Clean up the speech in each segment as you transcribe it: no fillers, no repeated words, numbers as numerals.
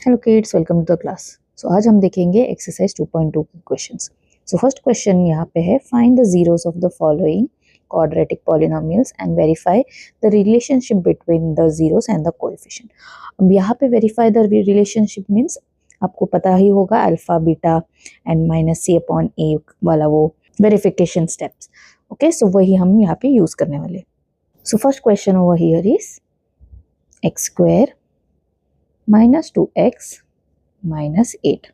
Hello kids, welcome to the class. So आज हम देखेंगे एक्सरसाइज 2.2 के क्वेश्चंस। सो फर्स्ट क्वेश्चन यहाँ पे है, find the zeros of the following quadratic polynomials and verify the relationship between the zeros and the coefficient। अब यहाँ पे verify the relationship means आपको पता ही होगा alpha beta and minus c upon a वाला वो वेरिफिकेशन स्टेप्स। ओके, सो वही हम यहाँ पे यूज करने वाले। So first question over here is x square minus 2x minus 8।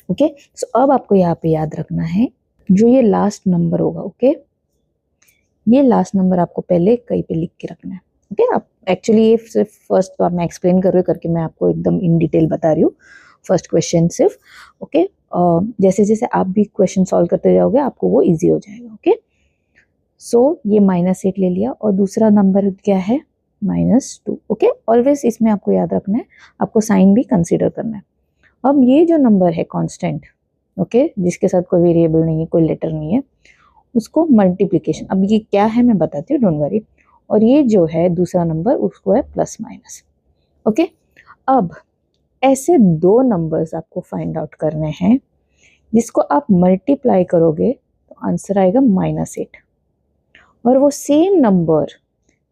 Okay, so अब आपको यहाँ पे याद रखना है जो ये लास्ट नंबर होगा, ओके ये लास्ट नंबर आपको पहले कहीं पे लिख के रखना है। ओके, आप एक्चुअली ये सिर्फ फर्स्ट मैं एक्सप्लेन कर रही हूँ करके मैं आपको एकदम इन डिटेल बता रही हूँ फर्स्ट क्वेश्चन सिर्फ। ओके, जैसे जैसे आप भी क्वेश्चन सॉल्व करते जाओगे आपको वो ईजी हो जाएगा। ओके, सो ये माइनस 8 ले लिया और दूसरा नंबर क्या है -2। ओके, ऑलवेज इसमें आपको याद रखना है, आपको साइन भी कंसीडर करना है। अब ये जो नंबर है कांस्टेंट, ओके जिसके साथ कोई वेरिएबल नहीं है, कोई लेटर नहीं है, उसको मल्टीप्लिकेशन, अब ये क्या है मैं बताती हूँ, डोंट वरी। और ये जो है दूसरा नंबर उसको है प्लस माइनस। ओके, अब ऐसे दो नंबर्स आपको फाइंड आउट करने हैं जिसको आप मल्टीप्लाई करोगे तो आंसर आएगा -8। और वो सेम नंबर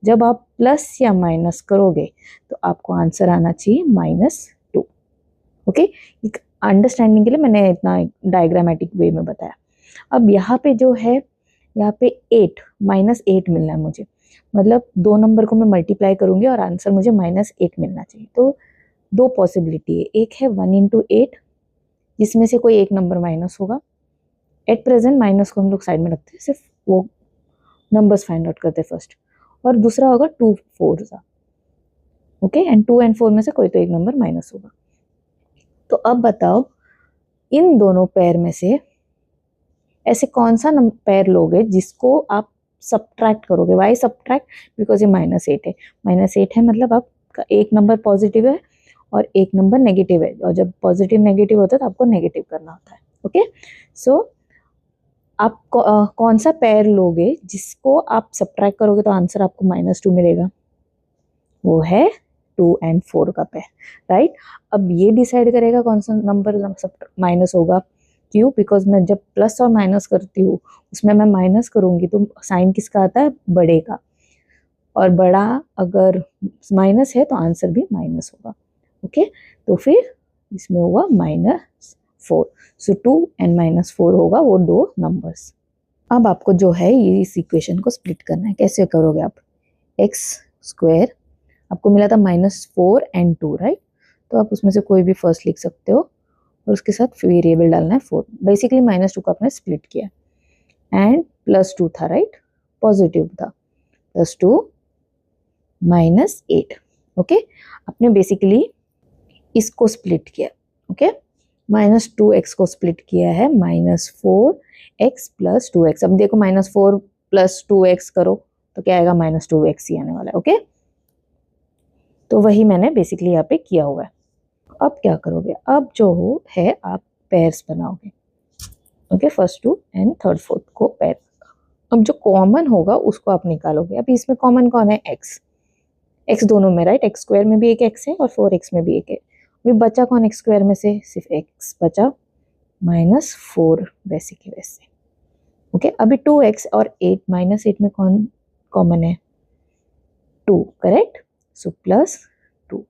जब आप प्लस या माइनस करोगे तो आपको आंसर आना चाहिए -2। ओके, एक अंडरस्टैंडिंग के लिए मैंने इतना डायग्रामेटिक वे में बताया। अब यहाँ पे जो है, यहाँ पे 8 -8 मिलना है मुझे, मतलब दो नंबर को मैं मल्टीप्लाई करूंगी और आंसर मुझे -8 मिलना चाहिए। तो दो पॉसिबिलिटी है, एक है 1 × 8 जिसमें से कोई एक नंबर माइनस होगा। एट प्रेजेंट माइनस को हम लोग साइड में रखते हैं, सिर्फ वो नंबर्स फाइंड आउट करते हैं फर्स्ट। और दूसरा होगा 2 4 का। ओके, एंड 2 और 4 में से कोई तो एक नंबर माइनस होगा। तो अब बताओ इन दोनों पेयर में से ऐसे कौन सा पेयर लोगे जिसको आप सब्ट्रैक्ट करोगे। Y subtract? बिकॉज ये -8 है। -8 है मतलब आपका एक नंबर पॉजिटिव है और एक नंबर नेगेटिव है, और जब पॉजिटिव नेगेटिव होता है तो आपको नेगेटिव करना होता है। ओके, सो आप कौन सा पेयर लोगे जिसको आप सब्ट्रैक्ट करोगे तो आंसर आपको -2 मिलेगा, वो है 2 और 4 का पेयर, राइट। अब ये डिसाइड करेगा कौन सा नंबर माइनस होगा। क्यों? बिकॉज मैं जब प्लस और माइनस करती हूँ उसमें मैं माइनस करूंगी तो साइन किसका आता है, बड़े का, और बड़ा अगर माइनस है तो आंसर भी माइनस होगा। ओके, तो फिर इसमें होगा -4। सो 2 और -4 होगा वो दो नंबर्स। अब आपको जो है ये इस इक्वेशन को स्प्लिट करना है। कैसे करोगे आप? एक्स स्क्वायर आपको मिला था -4 और 2, राइट। तो आप उसमें से कोई भी फर्स्ट लिख सकते हो और उसके साथ वेरिएबल डालना है 4। बेसिकली -2 को आपने स्प्लिट किया एंड +2 था, राइट, पॉजिटिव था, +2 -8। ओके, आपने बेसिकली इसको स्प्लिट किया। ओके, -2x को स्प्लिट किया है -4x + 2x। अब देखो -4 + 2x करो तो क्या आएगा, -2x ही आने वाला है। ओके, तो वही मैंने बेसिकली यहाँ पे किया हुआ है। अब क्या करोगे, अब जो है आप पेयर्स बनाओगे। ओके, फर्स्ट 2 और थर्ड 4 को पेयर। अब जो कॉमन होगा उसको आप निकालोगे। अब इसमें कॉमन कौन है, x दोनों में, राइट। x स्क्वायर में भी एक x है और 4x में भी एक है। अभी बचा कौन x स्क्वायर में से, सिर्फ x बचा, -4 वैसे की वैसे। ओके, अभी 2x और 8 -8 में कौन कॉमन है, 2, करेक्ट। सो +2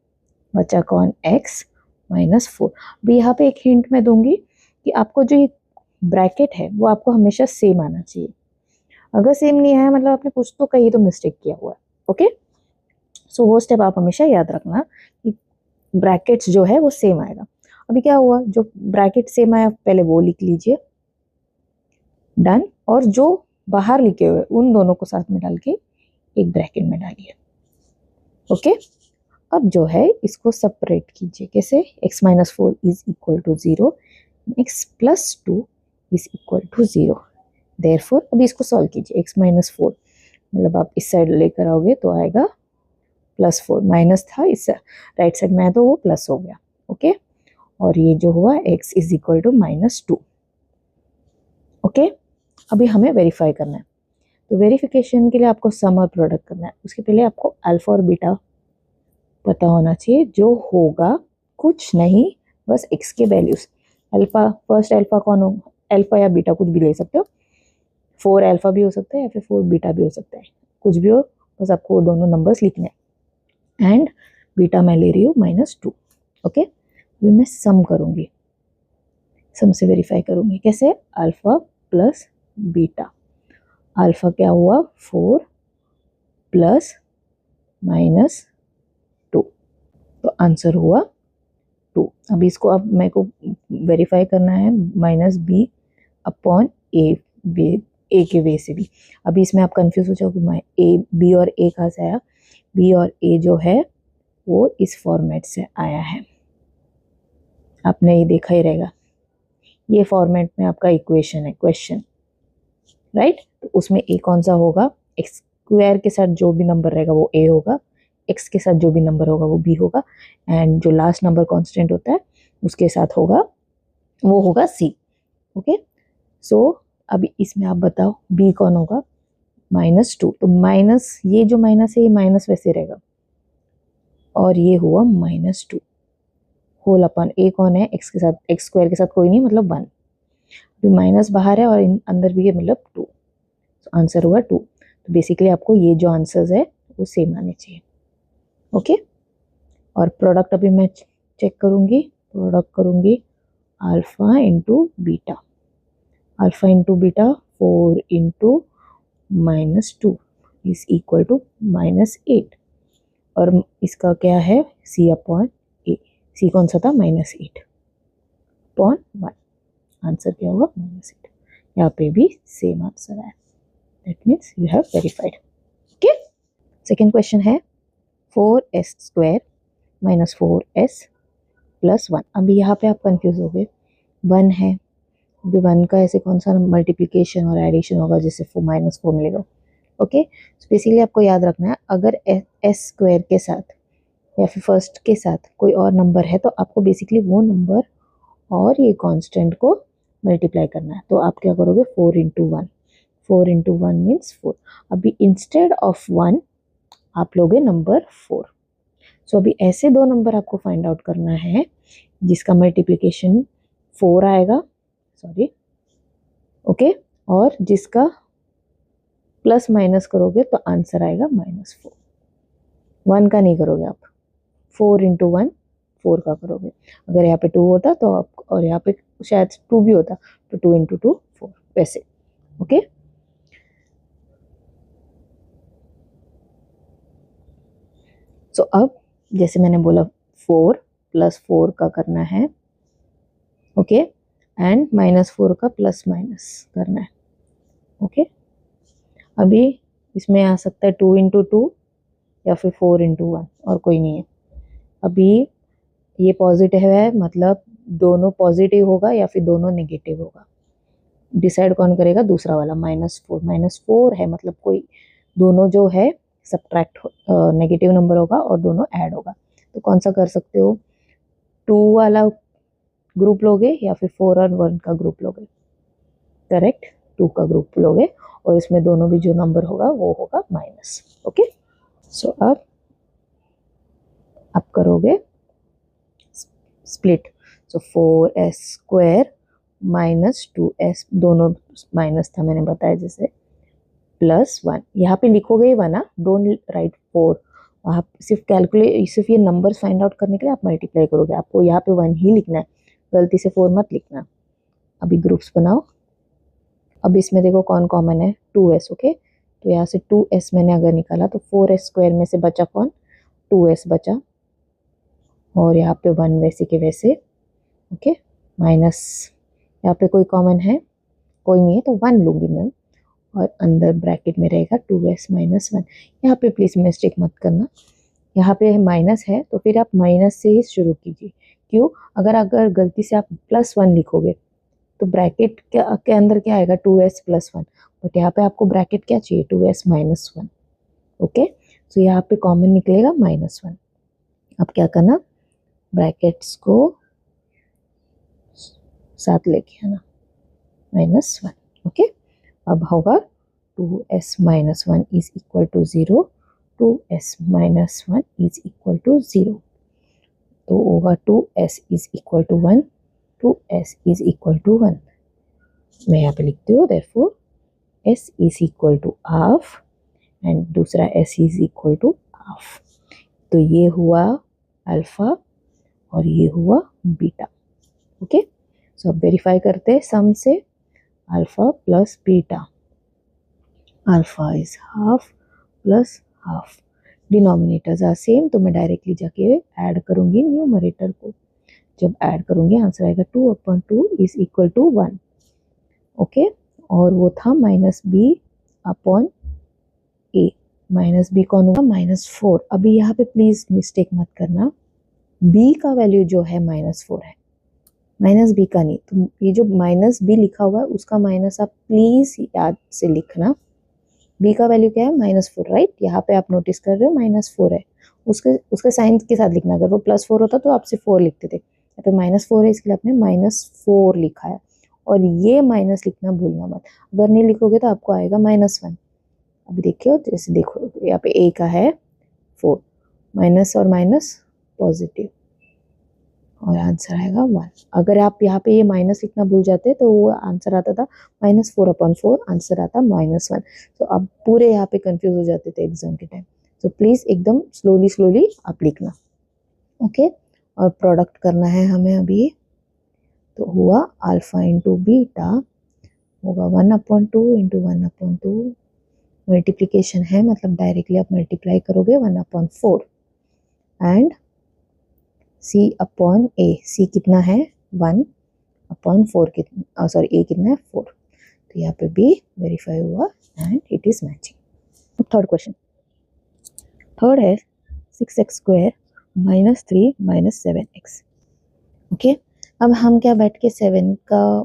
बचा कौन, x -4। अभी यहाँ पे एक हिंट मैं दूंगी कि आपको जो ये ब्रैकेट है वो आपको हमेशा सेम आना चाहिए। अगर सेम नहीं आया मतलब आपने कुछ तो कहीं तो मिस्टेक किया हुआ है। ओके, सो वो स्टेप आप हमेशा याद रखना कि ब्रैकेट्स जो है वो सेम आएगा। अभी क्या हुआ, जो ब्रैकेट सेम आया पहले वो लिख लीजिए, डन। और जो बाहर लिखे हुए उन दोनों को साथ में डाल के एक ब्रैकेट में डालिए। ओके, अब जो है इसको सेपरेट कीजिए। कैसे, x - 4 = 0, x + 2 = 0। देयरफॉर अभी इसको सॉल्व कीजिए। x - 4 मतलब आप इस साइड लेकर आओगे तो आएगा +4, माइनस था इस राइट साइड में तो वो प्लस हो गया। ओके, और ये जो हुआ x = -2। ओके, अभी हमें वेरीफाई करना है। तो वेरिफिकेशन के लिए आपको सम और प्रोडक्ट करना है। उसके पहले आपको अल्फा और बीटा पता होना चाहिए जो होगा कुछ नहीं, बस x के वैल्यूज। अल्फा, फर्स्ट अल्फा कौन हो, अल्फा या बीटा कुछ भी ले सकते हो, 4 अल्फा भी हो सकता है या फिर 4 बीटा भी हो सकता है, कुछ भी हो, बस आपको दोनों नंबर्स लिखने हैं। एंड बीटा मैं ले रही हूँ -2। ओके, अभी मैं सम करूँगी, सम से वेरीफाई करूँगी कैसे, अल्फा प्लस बीटा। अल्फा क्या हुआ 4 प्लस -2, तो आंसर हुआ 2। अब इसको अब मेरे को वेरीफाई करना है -b अपॉन ए के वे से भी। अभी इसमें आप कंफ्यूज हो जाओगे, ए बी और ए कहाँ से आया, बी और ए जो है वो इस फॉर्मेट से आया है, आपने ये देखा ही रहेगा, ये फॉर्मेट में आपका इक्वेशन है, क्वेश्चन, राइट। तो उसमें ए कौन सा होगा, एक्स स्क्वायर के साथ जो भी नंबर रहेगा वो ए होगा, एक्स के साथ जो भी नंबर होगा वो बी होगा, एंड जो लास्ट नंबर कांस्टेंट होता है उसके साथ होगा, वो होगा सी। ओके, सो अभी इसमें आप बताओ बी कौन होगा, -2, तो माइनस, ये जो माइनस है ये माइनस वैसे रहेगा, और ये हुआ -2 होल अपन ए कौन है, एक्स के साथ, एक्स स्क्वायर के साथ कोई नहीं, मतलब 1, अभी माइनस बाहर है और अंदर भी है, मतलब 2, तो आंसर हुआ 2। तो बेसिकली आपको ये जो आंसर्स है वो सेम आने चाहिए। ओके, और प्रोडक्ट अभी मैं चेक करूंगी, प्रोडक्ट करूंगी alpha into beta, alpha into beta 4 into -2 is equal to -8, और इसका क्या है c अपॉन ए, c कौन सा था, -8 अपॉन 1, आंसर क्या होगा -8। यहाँ पे भी सेम आंसर है, that means you have verified. Okay, second question है 4s² -4s प्लस 1। अभी यहाँ पे आप कंफ्यूज हो गए, 1 है, अभी 1 का ऐसे कौन सा मल्टीप्लिकेशन और एडिशन होगा जिससे -4 मिलेगा। ओके, बेसिकली आपको याद रखना है, अगर s² के साथ या फिर फर्स्ट के साथ कोई और नंबर है तो आपको बेसिकली वो नंबर और ये कांस्टेंट को मल्टीप्लाई करना है। तो आप क्या करोगे, 4 इंटू 1, 4 इंटू 1 मीन्स 4। अभी इंस्टेड ऑफ 1 आप लोगे नंबर 4। सो अभी ऐसे दो नंबर आपको फाइंड आउट करना है जिसका मल्टीप्लिकेशन 4 आएगा, सॉरी, ओके, और जिसका प्लस माइनस करोगे तो आंसर आएगा -4। 1 का नहीं करोगे आप, 4 इंटू 1 4 का करोगे। अगर यहाँ पे 2 होता तो आप, और यहाँ पे शायद 2 भी होता तो 2 इंटू 2 4, वैसे। ओके, सो अब जैसे मैंने बोला 4 प्लस 4 का करना है, ओके, एंड -4 का प्लस माइनस करना है। ओके, अभी इसमें आ सकता है 2 इंटू 2 या फिर 4 इंटू 1, और कोई नहीं है। अभी ये पॉजिटिव है, मतलब दोनों पॉजिटिव होगा या फिर दोनों नेगेटिव होगा, डिसाइड कौन करेगा, दूसरा वाला -4। -4 है मतलब कोई दोनों जो है सब्ट्रैक्ट नेगेटिव नंबर होगा और दोनों ऐड होगा। तो कौन सा कर सकते हो, 2 वाला ग्रुप लोगे या फिर 4 और 1 का ग्रुप लोगे, करेक्ट, 2 का ग्रुप लोगे, और इसमें दोनों भी जो नंबर होगा वो होगा माइनस। ओके, सो अब आप करोगे स्प्लिट, सो 4s² -2s, दोनों माइनस था मैंने बताया जैसे, +1, यहाँ पे लिखोगे 1, डोंट राइट 4, वहाँ सिर्फ कैलकुलेट, सिर्फ ये नंबर्स फाइंड आउट करने के लिए आप मल्टीप्लाई करोगे, आपको यहाँ पे 1 ही लिखना है, गलती से 4 मत लिखना। अभी ग्रुप्स बनाओ, अब इसमें देखो कौन कॉमन है, 2s। ओके, तो यहाँ से 2s मैंने अगर निकाला तो 4s² में से बचा कौन, 2s बचा, और यहाँ पे 1 वैसे के वैसे। ओके, माइनस, यहाँ पे कोई कॉमन है, कोई नहीं है तो 1 लूँगी मैं, और अंदर ब्रैकेट में रहेगा 2s -1। यहाँ पे प्लीज़ मिस्टेक मत करना, यहाँ पे माइनस है तो फिर आप माइनस से ही शुरू कीजिए। क्यों, अगर गलती से आप +1 लिखोगे तो ब्रैकेट के अंदर क्या आएगा, 2s + 1, बट यहाँ पे आपको ब्रैकेट क्या चाहिए, 2s -1। ओके, तो यहाँ पे कॉमन निकलेगा -1। अब क्या करना, ब्रैकेट्स को साथ लेके आना, -1। ओके, अब होगा 2s -1 is equal to 0, 2s -1 is equal to 0। तो होगा 2s is equal to 1, 2s is equal to 1। मैं यहाँ पे लिखती हूँ therefore s is equal to half and दूसरा s is equal to half. तो ये हुआ अल्फा और ये हुआ बीटा। ओके, सो अब वेरीफाई करते हैं सम से। Alpha plus beta, alpha is half plus half, denominators are same, तो मैं डायरेक्टली जाके ऐड करूंगी न्यूमरेटर को। जब ऐड करूंगी आंसर आएगा 2/2 इज इक्वल टू 1। ओके, और वो था माइनस बी अपॉन ए, माइनस बी कौन हुआ -4। अभी यहाँ पे प्लीज मिस्टेक मत करना, b का वैल्यू जो है -4 है, माइनस बी का नहीं। तो ये जो माइनस बी लिखा हुआ है उसका माइनस आप प्लीज याद से लिखना। b का वैल्यू क्या है -4, राइट। यहाँ पे आप नोटिस कर रहे हो -4 है, उसके साइन के साथ लिखना। अगर वो +4 होता तो आपसे 4 लिखते थे, यहाँ पे -4 है इसके लिए आपने -4 लिखा है। और ये माइनस लिखना भूलना मत, अगर नहीं लिखोगे तो आपको आएगा -1। अभी देखियो, जैसे देखो यहाँ पे a का है 4, माइनस और माइनस पॉजिटिव, और आंसर आएगा 1। अगर आप यहाँ पे ये माइनस लिखना भूल जाते तो वो आंसर आता था -4/4, आंसर आता -1। तो आप पूरे यहाँ पे कंफ्यूज हो जाते थे एग्जाम के टाइम। तो प्लीज एकदम स्लोली आप लिखना। ओके, और प्रोडक्ट करना है हमें अभी। तो हुआ अल्फा इंटू बीटा होगा 1/2 इंटू 1/2, मल्टीप्लीकेशन है मतलब डायरेक्टली आप मल्टीप्लाई करोगे 1/4 and c upon a। c कितना है 1/4, कितना सॉरी a कितना है 4। तो यहाँ पे b वेरीफाई हुआ and it is matching. Third question, third है 6x² -3 -7x। ओके, अब हम क्या बैठ के 7 का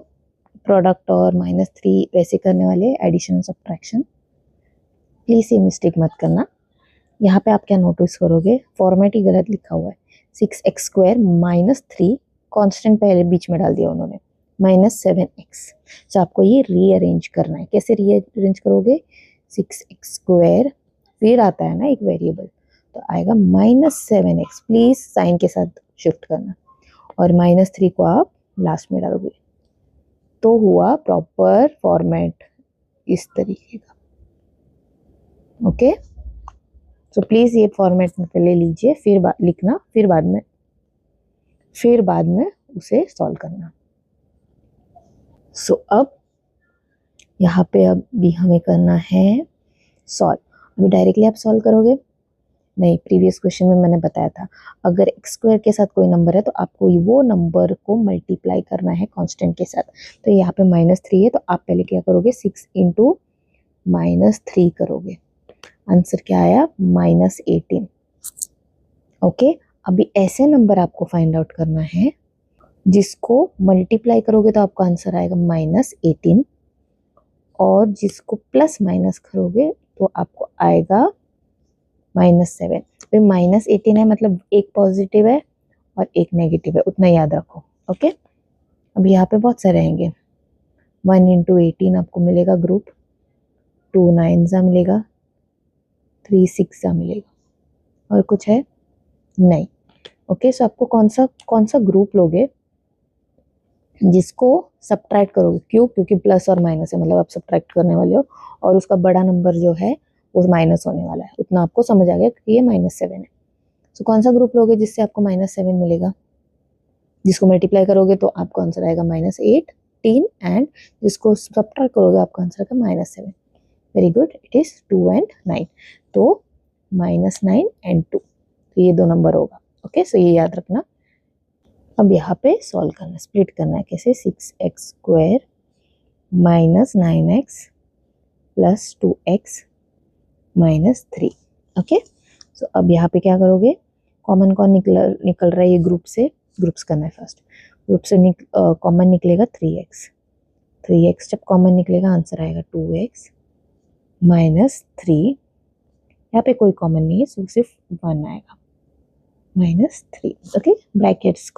प्रोडक्ट और -3 वैसे करने वाले, एडिशन सब्ट्रैक्शन। प्लीज ये मिस्टेक मत करना। यहाँ पे आप क्या नोटिस करोगे, फॉर्मेट ही गलत लिखा हुआ है। 6x² -3 कांस्टेंट पहले बीच में डाल दिया उन्होंने, -7x। तो आपको ये रीअरेंज करना है। कैसे रीअरेंज करोगे, 6x² फिर आता है ना एक वेरिएबल, तो आएगा -7x। प्लीज साइन के साथ शिफ्ट करना, और -3 को आप लास्ट में डालोगे। तो हुआ प्रॉपर फॉर्मेट इस तरीके का। ओके, तो प्लीज ये फॉर्मेट में पहले लीजिए, फिर लिखना, फिर बाद में उसे सॉल्व करना। सो अब यहाँ पे अभी हमें करना है सॉल्व। अभी डायरेक्टली आप सॉल्व करोगे नहीं, प्रीवियस क्वेश्चन में मैंने बताया था अगर x² के साथ कोई नंबर है तो आपको वो नंबर को मल्टीप्लाई करना है कांस्टेंट के साथ। तो यहाँ पे -3 है, तो आप पहले क्या करोगे, 6 इंटू -3 करोगे। आंसर क्या आया, -18। ओके, अभी ऐसे नंबर आपको फाइंड आउट करना है जिसको मल्टीप्लाई करोगे तो आपका आंसर आएगा -18, और जिसको प्लस माइनस करोगे तो आपको आएगा -7। फिर -18 है मतलब एक पॉजिटिव है और एक नेगेटिव है, उतना याद रखो। ओके, अब यहाँ पे बहुत सारे रहेंगे। 1 इंटू 18 आपको मिलेगा ग्रुप, 2 9 मिलेगा, 3 6 मिलेगा, और कुछ है नहीं। ओके, सो आपको कौन सा ग्रुप लोगे जिसको सब्ट्रैक्ट करोगे। क्यों, क्योंकि प्लस और माइनस है, मतलब आप सब्ट्रैक्ट करने वाले हो, और उसका बड़ा नंबर जो है वो माइनस होने वाला है। उतना आपको समझ आ गया कि ये -7 है। सो कौन सा ग्रुप लोगे जिससे आपको -7 मिलेगा, जिसको मल्टीप्लाई करोगे तो आपको आंसर आएगा -18, एंड जिसको सब्ट्रैक्ट करोगे आपका आंसर आएगा -7। Very good, it is 2 and 9। तो -9 and 2, तो ये 2 नंबर होगा। ओके, सो ये याद रखना। अब यहाँ पे सॉल्व करना, स्प्लिट करना है। कैसे, 6x² -9x + 2x -3। Okay, so अब यहाँ पे क्या करोगे, कॉमन कौन निकल रहा है ये ग्रुप से, ग्रुप्स करना है फर्स्ट। ग्रुप से कॉमन निकलेगा 3x। 3x जब कॉमन निकलेगा आंसर आएगा 2x -3। यहाँ पे कोई कॉमन नहीं है, सो सिर्फ 1 आएगा, -3। ओके, ब्रैकेट्स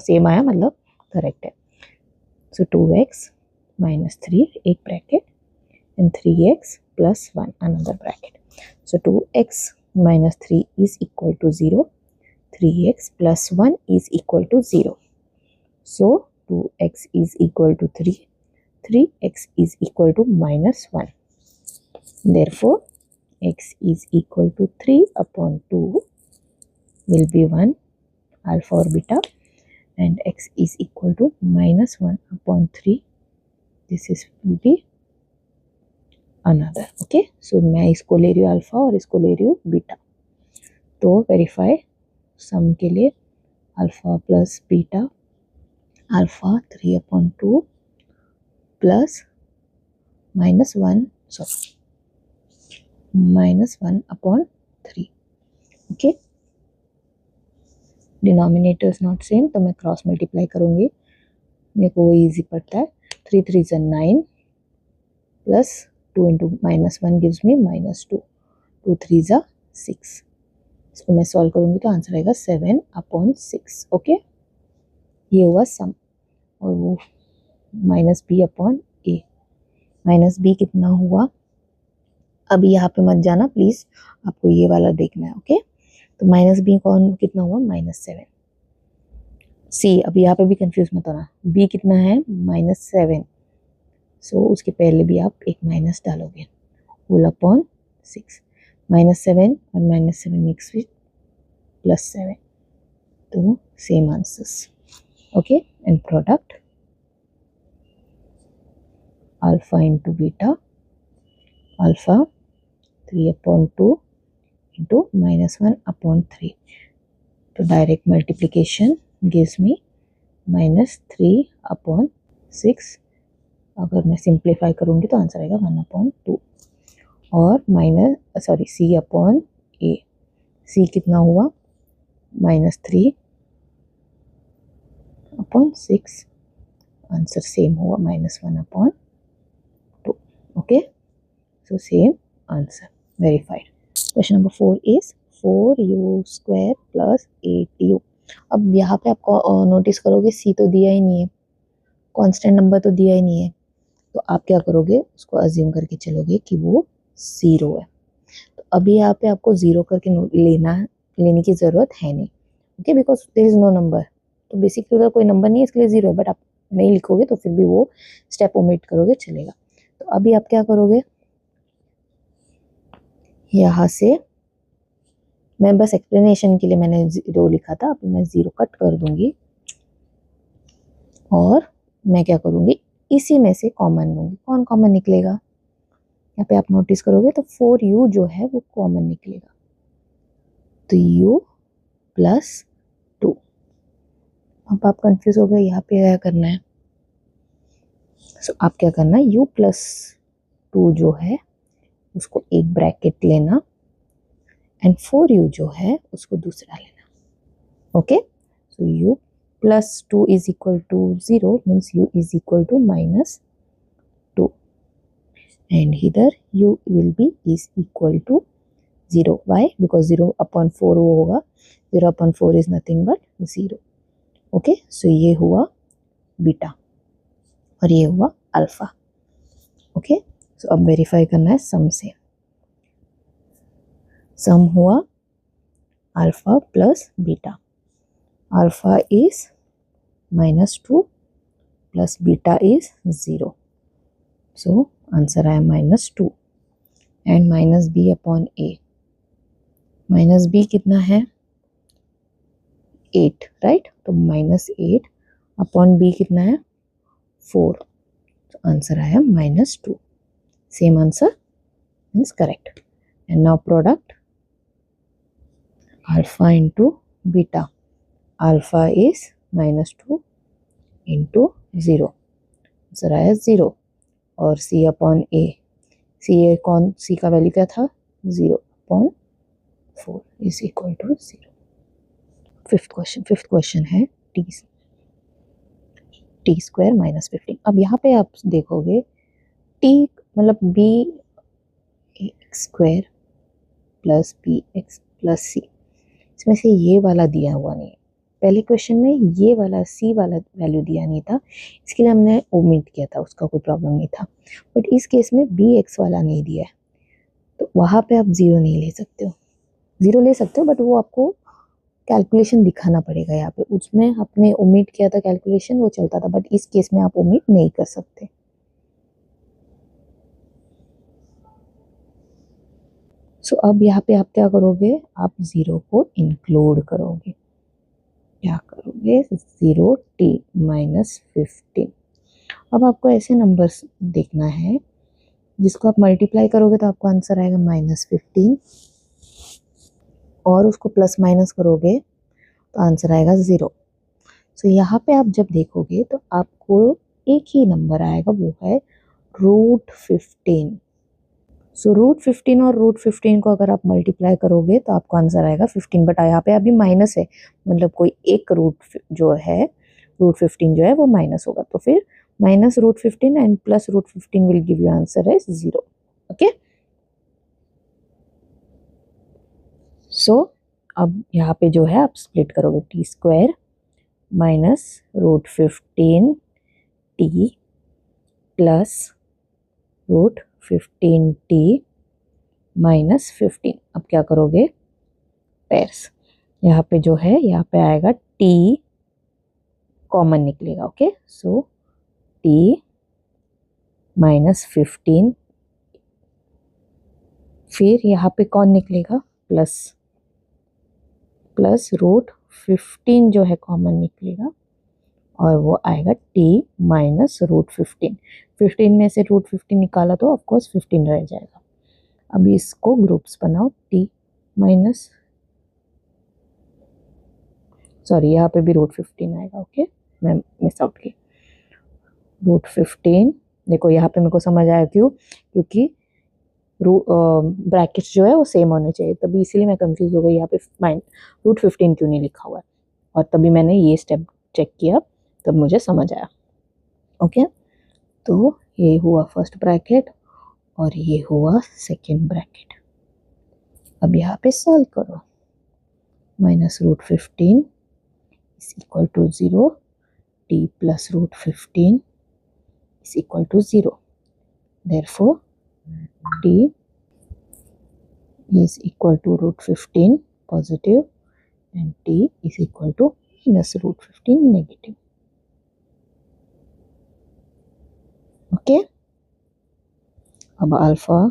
सेम आया मतलब करेक्ट है। सो 2x -3 एक bracket and 3x + 1 another bracket. So 2x -3 is equal to 0, 3x plus 1 is equal to 0. So 2x is equal to 3. 3x is equal to minus 1. Therefore, x is equal to 3 upon 2 will be 1 alpha or beta, and x is equal to minus 1 upon 3. This is will be another. Okay, so मैं इसको ले रही हूँ alpha और इसको ले रही हूँ बीटा. तो वेरीफाई सम के लिए alpha plus beta, alpha 3 upon 2 plus minus 1 upon 3. Okay, denominator is not same तो मैं क्रॉस मल्टीप्लाई करूँगी, मेरे को वो ईजी पड़ता है. 3 3 is 9 plus 2 into minus 1 gives me minus 2. 2 3 is 6. इसको मैं सॉल्व करूँगी तो आंसर आएगा 7 upon 6. ओके, ये हुआ सम. और वो माइनस बी अपॉन ए. माइनस बी कितना हुआ, अभी यहाँ पे मत जाना प्लीज, आपको ये वाला देखना है. ओके, तो माइनस बी कौन कितना हुआ, -7. सी, अब यहाँ पे भी कंफ्यूज मत होना, बी कितना है -7. सो उसके पहले भी आप एक माइनस डालोगे, होल अपॉन 6. -7 और -7 मिक्स विथ +7, तो same answers. Okay, and product alpha into beta, alpha 3 upon 2 into -1 upon 3. तो direct multiplication gives me -3 upon 6. अगर मैं सिंप्लीफाई करूँगी तो आंसर आएगा 1 upon 2. और सी अपॉन ए. सी कितना हुआ, -3 upon 6. आंसर सेम हुआ, -1 upon 2. Okay, so same answer, verified. Question number 4 is 4u square plus 8u. अब यहाँ पे आपको नोटिस करोगे सी तो दिया ही नहीं है, कांस्टेंट नंबर तो दिया ही नहीं है, तो आप क्या करोगे, उसको अज्यूम करके चलोगे कि वो 0 है. तो अभी यहाँ पे आपको 0 करके लेने की ज़रूरत है नहीं. Okay, because there is no number. तो बेसिकली उधर कोई नंबर नहीं है, इसके लिए 0 है, बट आप नहीं लिखोगे तो फिर भी वो स्टेप ओमिट करोगे, चलेगा. तो अभी आप क्या करोगे, यहाँ से मैं बस एक्सप्लेनेशन के लिए मैंने 0 लिखा था, अभी मैं 0 कट कर दूंगी और मैं क्या करूँगी, इसी में से कॉमन लूँगी. कौन कॉमन निकलेगा, यहाँ पे आप नोटिस करोगे तो 4u जो है वो कॉमन निकलेगा. तो u प्लस 2. अब आप कंफ्यूज हो गए, यहाँ पे क्या करना है. सो आप क्या करना है, u प्लस 2 जो है उसको एक ब्रैकेट लेना एंड 4u जो है उसको दूसरा लेना. Okay, so u plus 2 is equal to 0 means u is equal to -2, and here u will be is equal to 0. Why? Because 0 upon 4 वो होगा, 0 upon 4 is nothing but 0. Okay, सो ये हुआ बीटा और ये हुआ अल्फा. ओके, सो अब verify करना है सम से. सम हुआ alpha plus beta. Alpha is -2 plus beta is 0. So answer आया -2 and -b upon a. -b कितना है, 8, राइट. तो -8 अपॉन b कितना है, 4. तो आंसर आया -2. Same answer means correct. And now product alpha into beta. Alpha is -2 into 0. Answer आया 0. और c अपॉन a. c का वैल्यू क्या था, 0 upon 4 is equal to 0. Fifth question है t स्क्वायर -15. अब यहाँ पे आप देखोगे t मतलब b square plus bx plus c, इसमें से ये वाला दिया हुआ नहीं है. पहले क्वेश्चन में ये वाला c वाला वैल्यू दिया नहीं था, इसके लिए हमने ओमिट किया था, उसका कोई प्रॉब्लम नहीं था. बट इस केस में bx वाला नहीं दिया है, तो वहाँ पे आप 0 नहीं ले सकते हो. 0 ले सकते हो बट वो आपको कैलकुलेशन दिखाना पड़ेगा यहाँ पे। उसमें आपने ओमिट किया था कैलकुलेशन, वो चलता था, बट इस केस में आप ओमिट नहीं कर सकते। सो अब यहाँ पे आप क्या करोगे, आप 0 को इंक्लूड करोगे। क्या करोगे, 0t -15। अब आपको ऐसे नंबर्स देखना है जिसको आप मल्टीप्लाई करोगे तो आपको आंसर आएगा -15, और उसको प्लस माइनस करोगे तो आंसर आएगा 0। सो यहाँ पे आप जब देखोगे तो आपको एक ही नंबर आएगा, वो है √15। सो √15 और √15 को अगर आप मल्टीप्लाई करोगे तो आपको आंसर आएगा 15, बट यहाँ पे अभी माइनस है, मतलब कोई एक रूट जो है √15 जो है वो माइनस होगा, तो फिर -√15 and plus √15 will give you answer as 0। Okay, so अब यहाँ पे जो है आप स्प्लिट करोगे, t² -√15t प्लस √15t -15। अब क्या करोगे, पेयर्स। यहाँ पे जो है, यहाँ पे आएगा t कॉमन निकलेगा। ओके, सो t -15, फिर यहाँ पे कौन निकलेगा, प्लस √15 जो है कॉमन निकलेगा, और वो आएगा t -√15। 15 में से √15 निकाला तो ऑफकोर्स 15 रह जाएगा। अब इसको ग्रुप्स बनाओ, सॉरी यहाँ पे भी √15 आएगा। ओके, मैं मिस आउट की, √15। देखो यहाँ पे मेरे को समझ आया, क्यों, क्योंकि ब्रैकेट्स जो है वो सेम होने चाहिए, तभी इसीलिए मैं कंफ्यूज हो गई, यहाँ पे √15 क्यों नहीं लिखा हुआ है, और तभी मैंने ये स्टेप चेक किया, तब मुझे समझ आया। ओके, तो ये हुआ फर्स्ट ब्रैकेट और ये हुआ सेकेंड ब्रैकेट। अब यहाँ पे सॉल्व करो, -√15 is equal to 0, t plus √15 is equal to 0. Therefore, t is equal to √15 positive and t is equal to -√15 negative. Okay, अब अल्फा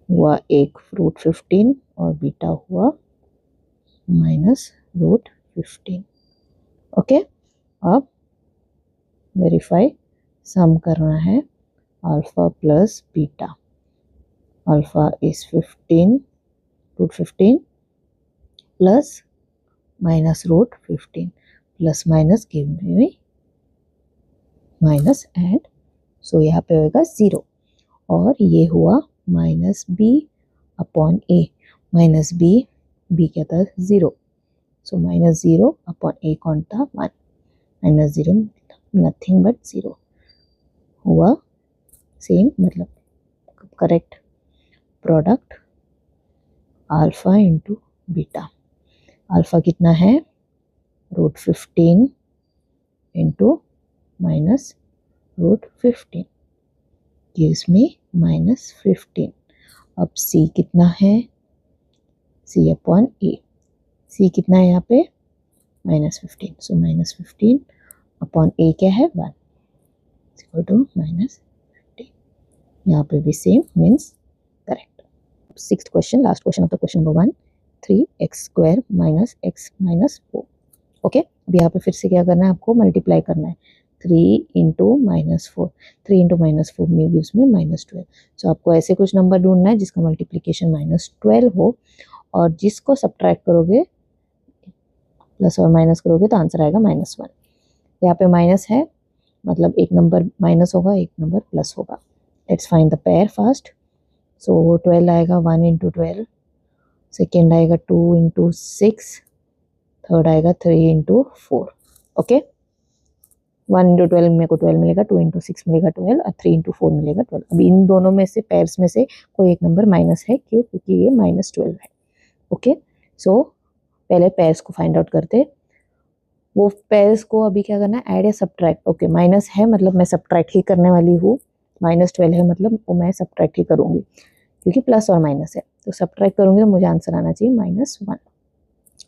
हुआ एक √15 और बीटा हुआ -√15। ओके, अब वेरीफाई, सम करना है alpha plus beta. Alpha is 15 √15 plus -√15, plus minus give me minus, and so यहाँ पे होगा 0, और ये हुआ -b/a, b क्या था, 0, सो -0/a कौन था, 1, -0 नथिंग बट 0 हुआ, सेम मतलब correct product alpha into beta. Alpha कितना है, √15 इंटू -√15 gives me -15। अब c कितना है, c/a, c कितना है यहाँ पे, -15, सो -15/a क्या है, 1 इक्वल टू -15। यहाँ पे भी same, means correct. Sixth question, last question of the question number 1, 3x² - x - 4। Okay, अब यहाँ पे फिर से क्या करना है, आपको मल्टीप्लाई करना है, 3 इंटू -4, 3 इंटू -4 में गिव्स में -12। सो आपको ऐसे कुछ नंबर ढूंढना है जिसका मल्टीप्लिकेशन -12 हो, और जिसको सब्ट्रैक्ट करोगे, प्लस और माइनस करोगे तो आंसर आएगा -1। यहाँ पे माइनस है, मतलब एक नंबर माइनस होगा, एक नंबर प्लस होगा। Let's find the pair first. So 12 आएगा, 1 इंटू 12, सेकेंड आएगा 2 इंटू 6, थर्ड आएगा 3 इंटू 4। ओके, 1 इंटू 12 मेरे को 12 मिलेगा, 2 इंटू 6 मिलेगा 12, और 3 इंटू 4 मिलेगा 12। अभी इन दोनों में से, पेयर्स में से कोई एक नंबर माइनस है, क्यों, क्योंकि ये -12 है। ओके, सो पहले पेयर्स को फाइंड आउट करते, वो पेयर्स को अभी क्या करना है, ऐड या सब्ट्रैक्ट। ओके, माइनस है मतलब मैं सब्ट्रैक्ट ही करने वाली हूँ, -12 है मतलब वो मैं सब्ट्रैक्ट ही करूँगी, क्योंकि प्लस और माइनस है, तो सब्ट्रैक्ट करूँगी तो मुझे आंसर आना चाहिए -1।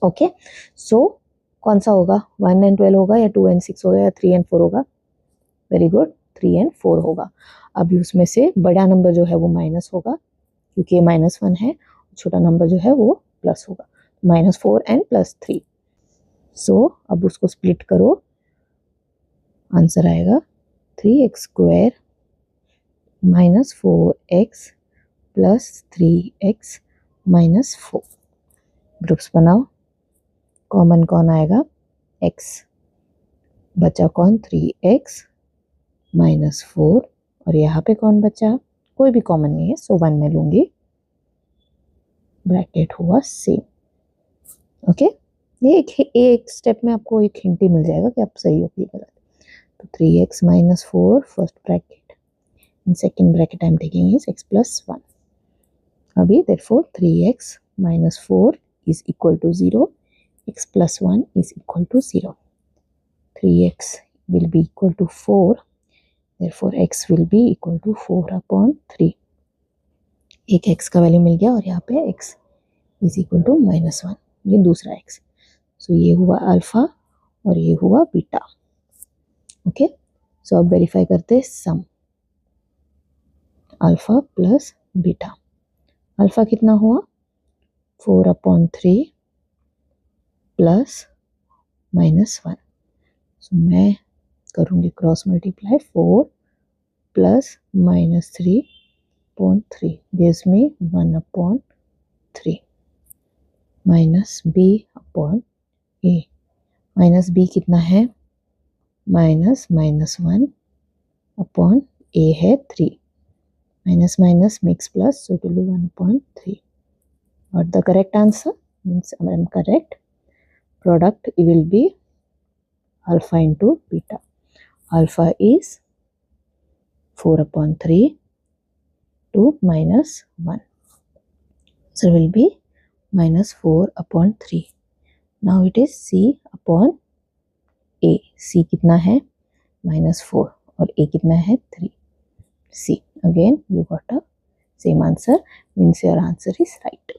ओके, सो कौन सा होगा, 1 and 12 होगा या 2 and 6 होगा या 3 and 4 होगा? वेरी गुड, 3 and 4 होगा। अभी उसमें से बड़ा नंबर जो है वो माइनस होगा क्योंकि ये -1 है, छोटा नंबर जो है वो प्लस होगा, -4 and +3। सो अब उसको स्प्लिट करो, आंसर आएगा 3x² -4x + 3x -4। ग्रुप्स बनाओ, कॉमन कौन आएगा, x, बचा कौन, 3x -4, और यहाँ पे कौन बचा, कोई भी कॉमन नहीं है, सो 1 में लूंगी, ब्रैकेट हुआ सेम। ओके, ये एक स्टेप में आपको एक हिंट ही मिल जाएगा कि आप सही हो कि गलत। तो 3x -4 first bracket, in second bracket I am taking is x + 1। अभी therefore 3x -4 is equal to 0, x + 1 is equal to 0, 3x will be equal to 4, therefore x will be equal to 4/3। एक x का value मिल गया और यहाँ पे x is equal to -1, ये दूसरा x। सो ये हुआ अल्फा और ये हुआ बीटा। ओके, सो अब वेरीफाई करते हैं सम, अल्फा प्लस बीटा। अल्फा कितना हुआ, 4/3 प्लस -1। सो मैं करूँगी cross multiply, 4 plus -3/3 gives me 1/3 minus b/a, minus b कितना है, -1/a है 3, minus minus mix plus, so it will be 1/3। और the correct answer means I am correct, product will be alpha into beta, alpha is 4/3 to -1, so will be -4/3। now it is c/a, c कितना है, -4 और a कितना है 3, c, again you got a same answer, means your answer is right।